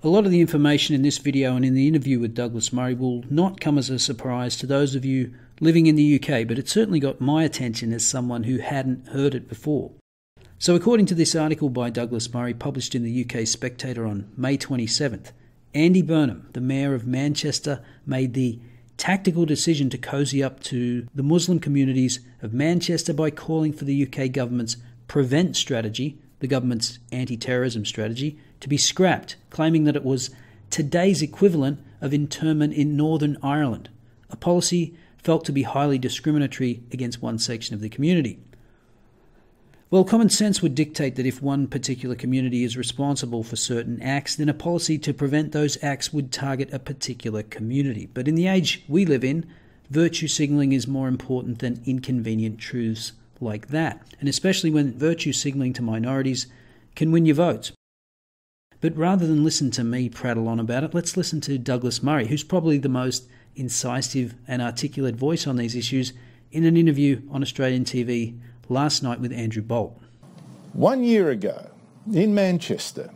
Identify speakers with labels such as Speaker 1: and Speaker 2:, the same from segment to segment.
Speaker 1: A lot of the information in this video and in the interview with Douglas Murray will not come as a surprise to those of you living in the UK, but it certainly got my attention as someone who hadn't heard it before. So according to this article by Douglas Murray published in the UK Spectator on May 27th, Andy Burnham, the Mayor of Manchester, made the tactical decision to cosy up to the Muslim communities of Manchester by calling for the UK government's PREVENT strategy, the government's anti-terrorism strategy, to be scrapped, claiming that it was today's equivalent of internment in Northern Ireland, a policy felt to be highly discriminatory against one section of the community. Well, common sense would dictate that if one particular community is responsible for certain acts, then a policy to prevent those acts would target a particular community. But in the age we live in, virtue signalling is more important than inconvenient truths like that, and especially when virtue signalling to minorities can win your votes. But rather than listen to me prattle on about it, let's listen to Douglas Murray, who's probably the most incisive and articulate voice on these issues, in an interview on Australian TV last night with Andrew Bolt.
Speaker 2: 1 year ago, in Manchester,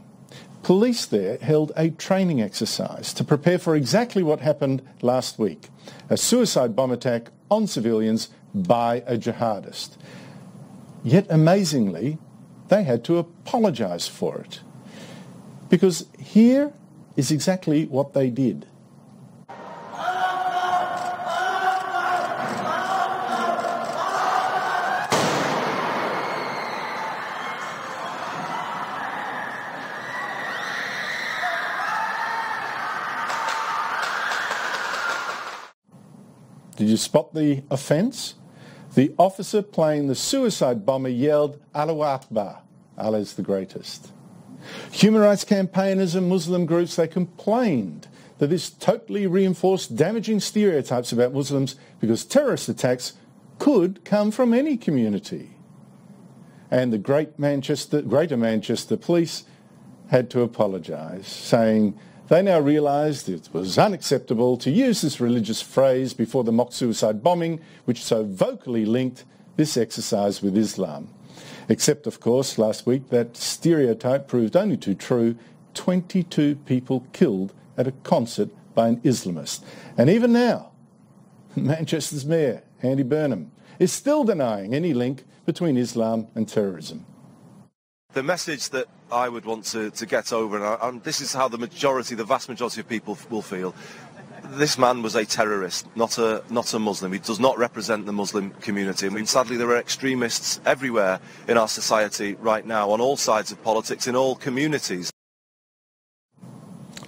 Speaker 2: police there held a training exercise to prepare for exactly what happened last week, a suicide bomb attack on civilians by a jihadist. Yet amazingly, they had to apologise for it. Because here is exactly what they did. Did you spot the offence? The officer playing the suicide bomber yelled, "Allahu Akbar," Allah's the greatest. Human rights campaigners and Muslim groups, they complained that this totally reinforced damaging stereotypes about Muslims because terrorist attacks could come from any community. And the Greater Manchester Police had to apologise, saying they now realised it was unacceptable to use this religious phrase before the mock suicide bombing, which so vocally linked this exercise with Islam. Except, of course, last week that stereotype proved only too true. 22 people killed at a concert by an Islamist. And even now, Manchester's Mayor, Andy Burnham, is still denying any link between Islam and terrorism.
Speaker 3: The message that I would want to get over, and this is how the vast majority of people will feel, this man was a terrorist, not a Muslim. He does not represent the Muslim community. I mean, sadly, there are extremists everywhere in our society right now, on all sides of politics, in all communities.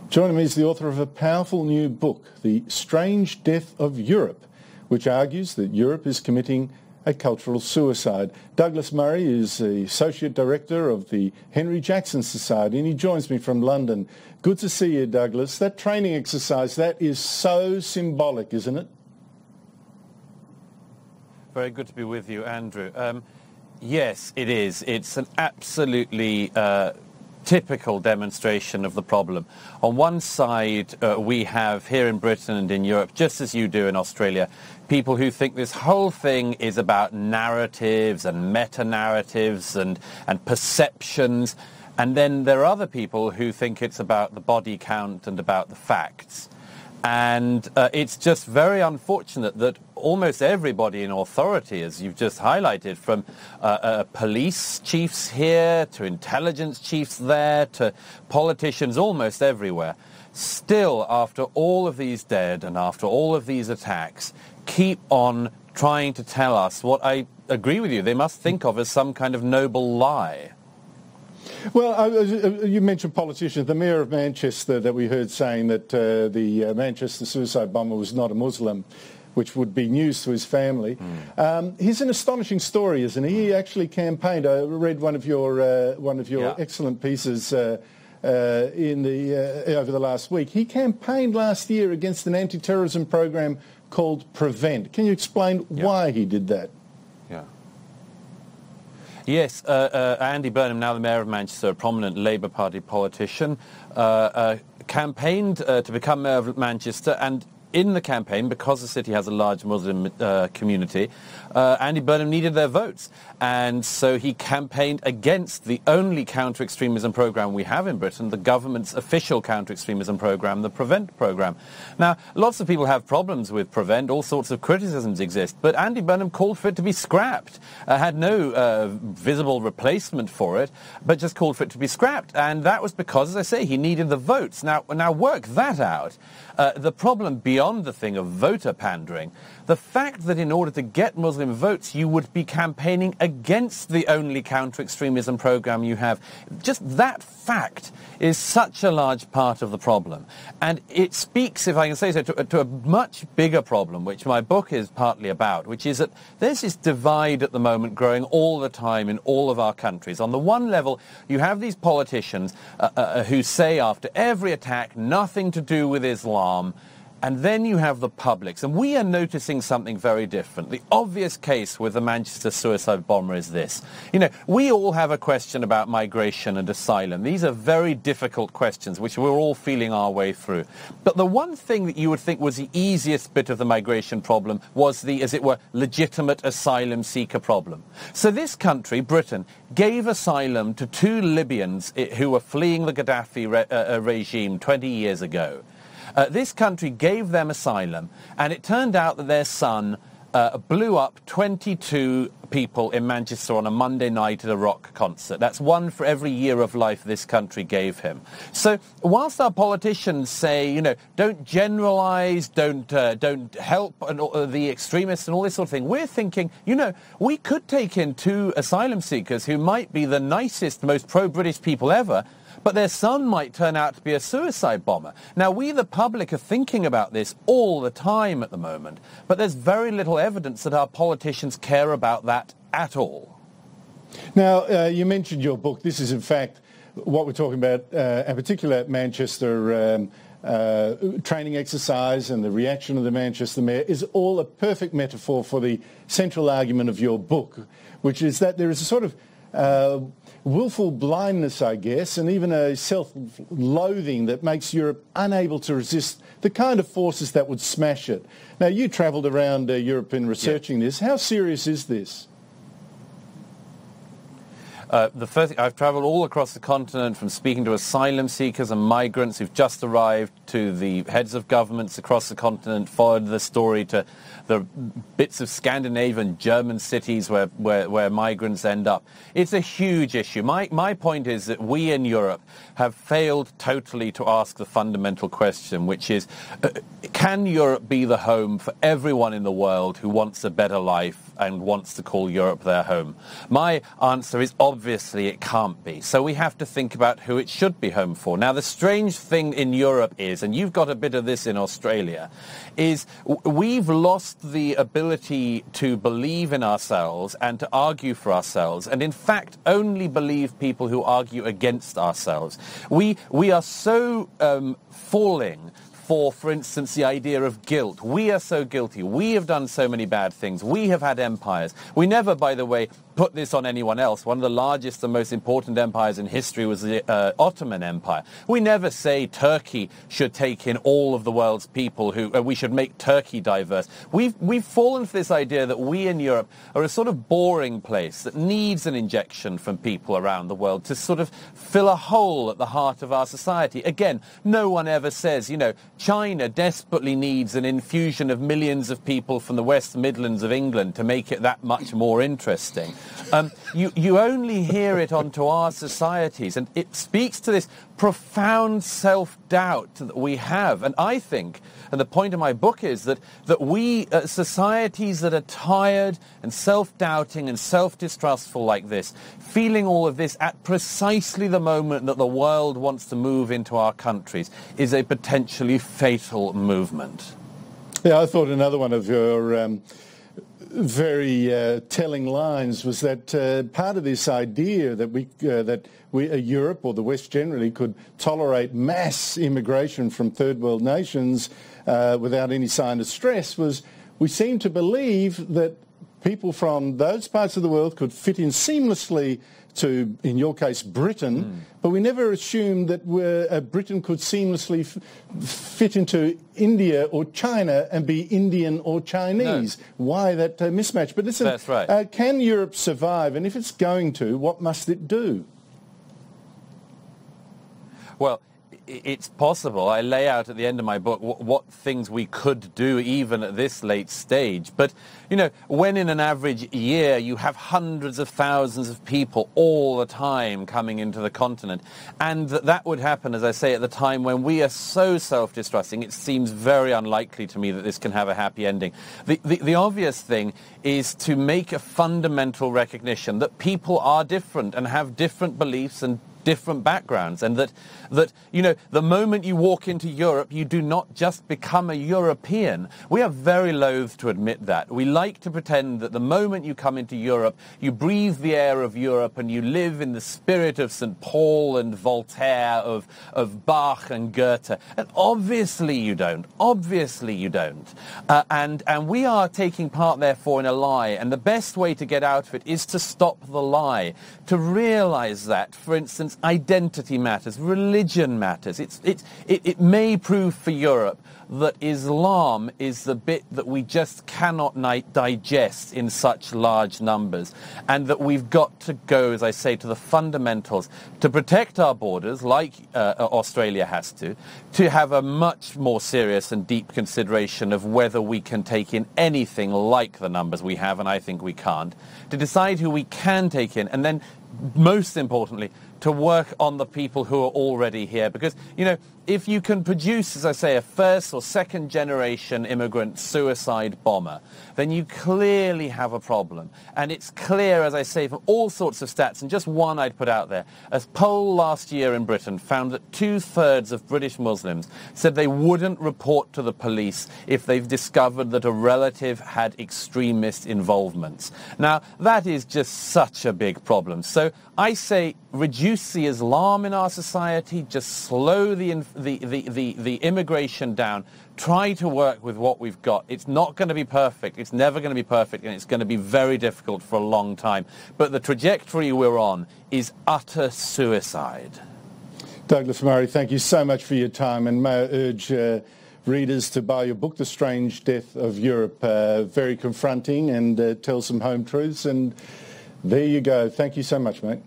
Speaker 2: Joining me is the author of a powerful new book, The Strange Death of Europe, which argues that Europe is committing a cultural suicide. Douglas Murray is the Associate Director of the Henry Jackson Society, and he joins me from London. Good to see you, Douglas. That training exercise, that is so symbolic, isn't it?
Speaker 4: Very good to be with you, Andrew. Yes, it is. It's an absolutely typical demonstration of the problem. On one side, we have here in Britain and in Europe, just as you do in Australia, people who think this whole thing is about narratives and meta-narratives and perceptions. And then there are other people who think it's about the body count and about the facts. And it's just very unfortunate that almost everybody in authority, as you've just highlighted, from police chiefs here to intelligence chiefs there to politicians almost everywhere, still, after all of these dead and after all of these attacks, keep on trying to tell us what I agree with you, they must think of as some kind of noble lie.
Speaker 2: Well, you mentioned politicians. The Mayor of Manchester that we heard saying that the Manchester suicide bomber was not a Muslim, which would be news to his family. He's an astonishing story, isn't he? He actually campaigned. I read one of your excellent pieces over the last week. He campaigned last year against an anti-terrorism program called PREVENT. Can you explain why he did that?
Speaker 4: Yes, Andy Burnham, now the Mayor of Manchester, a prominent Labour Party politician, campaigned to become Mayor of Manchester, and in the campaign, because the city has a large Muslim community, Andy Burnham needed their votes. And so he campaigned against the only counter-extremism program we have in Britain, the government's official counter-extremism program, the PREVENT program. Now, lots of people have problems with PREVENT. All sorts of criticisms exist. But Andy Burnham called for it to be scrapped, had no visible replacement for it, but just called for it to be scrapped. And that was because, as I say, he needed the votes. Now work that out. The problem beyond the thing of voter pandering, the fact that in order to get Muslim votes, you would be campaigning against the only counter-extremism program you have. Just that fact is such a large part of the problem. And it speaks, if I can say so, to a much bigger problem, which my book is partly about, which is that there's this divide at the moment growing all the time in all of our countries. On the one level, you have these politicians who say after every attack, nothing to do with Islam. And then you have the publics. And we are noticing something very different. The obvious case with the Manchester suicide bomber is this. You know, we all have a question about migration and asylum. These are very difficult questions, which we're all feeling our way through. But the one thing that you would think was the easiest bit of the migration problem was the, as it were, legitimate asylum seeker problem. So this country, Britain, gave asylum to 2 Libyans who were fleeing the Gaddafi regime 20 years ago. This country gave them asylum, and it turned out that their son blew up 22 people in Manchester on a Monday night at a rock concert. That's 1 for every year of life this country gave him. So whilst our politicians say, you know, don't generalize, don't help the extremists and all this sort of thing, we're thinking, you know, we could take in 2 asylum seekers who might be the nicest, most pro-British people ever, but their son might turn out to be a suicide bomber. Now, we, the public, are thinking about this all the time at the moment, but there's very little evidence that our politicians care about that at all.
Speaker 2: Now, you mentioned your book. This is, in fact, what we're talking about, in particular Manchester training exercise and the reaction of the Manchester mayor is all a perfect metaphor for the central argument of your book, which is that there is a sort of willful blindness, I guess, and even a self-loathing that makes Europe unable to resist the kind of forces that would smash it. Now, you travelled around Europe in researching this. How serious is this?
Speaker 4: The first thing, I've travelled all across the continent, from speaking to asylum seekers and migrants who've just arrived to the heads of governments across the continent, followed the story to the bits of Scandinavian German cities where migrants end up. It's a huge issue. My point is that we in Europe have failed totally to ask the fundamental question, which is, can Europe be the home for everyone in the world who wants a better life and wants to call Europe their home? My answer is obviously it can't be. So we have to think about who it should be home for. Now, the strange thing in Europe is, and you've got a bit of this in Australia, is we've lost the ability to believe in ourselves and to argue for ourselves, and in fact only believe people who argue against ourselves. We are so falling for instance, the idea of guilt. We are so guilty. We have done so many bad things. We have had empires. We never, by the way, put this on anyone else. One of the largest and most important empires in history was the Ottoman Empire. We never say Turkey should take in all of the world's people, who we should make Turkey diverse. We've fallen for this idea that we in Europe are a sort of boring place that needs an injection from people around the world to sort of fill a hole at the heart of our society. Again, no one ever says, you know, China desperately needs an infusion of millions of people from the West Midlands of England to make it that much more interesting. You only hear it onto our societies, and it speaks to this profound self-doubt that we have. And I think, and the point of my book is that we, societies that are tired and self-doubting and self-distrustful like this, feeling all of this at precisely the moment that the world wants to move into our countries, is a potentially fatal movement.
Speaker 2: Yeah, I thought another one of your very telling lines was that part of this idea that we Europe, or the West generally, could tolerate mass immigration from third world nations without any sign of stress was we seem to believe that people from those parts of the world could fit in seamlessly to, in your case, Britain, but we never assumed that Britain could seamlessly fit into India or China and be Indian or Chinese. No. Why that mismatch? But listen,
Speaker 4: that's right.
Speaker 2: Can Europe survive? And if it's going to, what must it do?
Speaker 4: Well, it's possible. I lay out at the end of my book what things we could do even at this late stage. But, you know, when in an average year you have hundreds of thousands of people all the time coming into the continent, and that would happen, as I say, at the time when we are so self-distrusting, it seems very unlikely to me that this can have a happy ending. The obvious thing is to make a fundamental recognition that people are different and have different beliefs and different backgrounds, and that you know, the moment you walk into Europe, you do not just become a European. We are very loath to admit that. We like to pretend that the moment you come into Europe, you breathe the air of Europe and you live in the spirit of St. Paul and Voltaire, of Bach and Goethe. And obviously you don't. Obviously you don't. And we are taking part, therefore, in a lie. And the best way to get out of it is to stop the lie, to realize that, for instance, identity matters, religion matters. It may prove for Europe that Islam is the bit that we just cannot digest in such large numbers, and that we've got to go, as I say, to the fundamentals to protect our borders, like Australia has to have a much more serious and deep consideration of whether we can take in anything like the numbers we have, and I think we can't, to decide who we can take in, and then, most importantly, to work on the people who are already here. Because, you know, if you can produce, as I say, a first or second generation immigrant suicide bomber, then you clearly have a problem. And it's clear, as I say, from all sorts of stats, and just one I'd put out there. A poll last year in Britain found that 2/3 of British Muslims said they wouldn't report to the police if they've discovered that a relative had extremist involvements. Now, that is just such a big problem. So I say reduce the Islam in our society, just slow the immigration down, try to work with what we've got. It's not going to be perfect, it's never going to be perfect, and it's going to be very difficult for a long time. But the trajectory we're on is utter suicide.
Speaker 2: Douglas Murray, thank you so much for your time, and may I urge readers to buy your book, The Strange Death of Europe. Very confronting and tells some home truths, and there you go. Thank you so much, mate.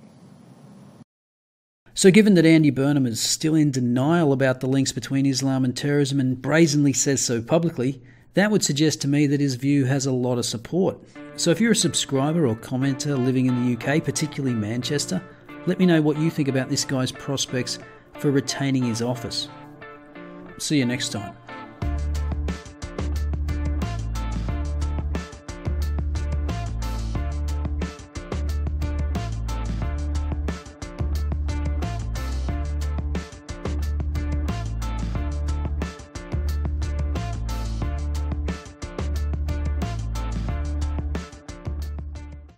Speaker 1: So given that Andy Burnham is still in denial about the links between Islam and terrorism and brazenly says so publicly, that would suggest to me that his view has a lot of support. So if you're a subscriber or commenter living in the UK, particularly Manchester, let me know what you think about this guy's prospects for retaining his office. See you next time.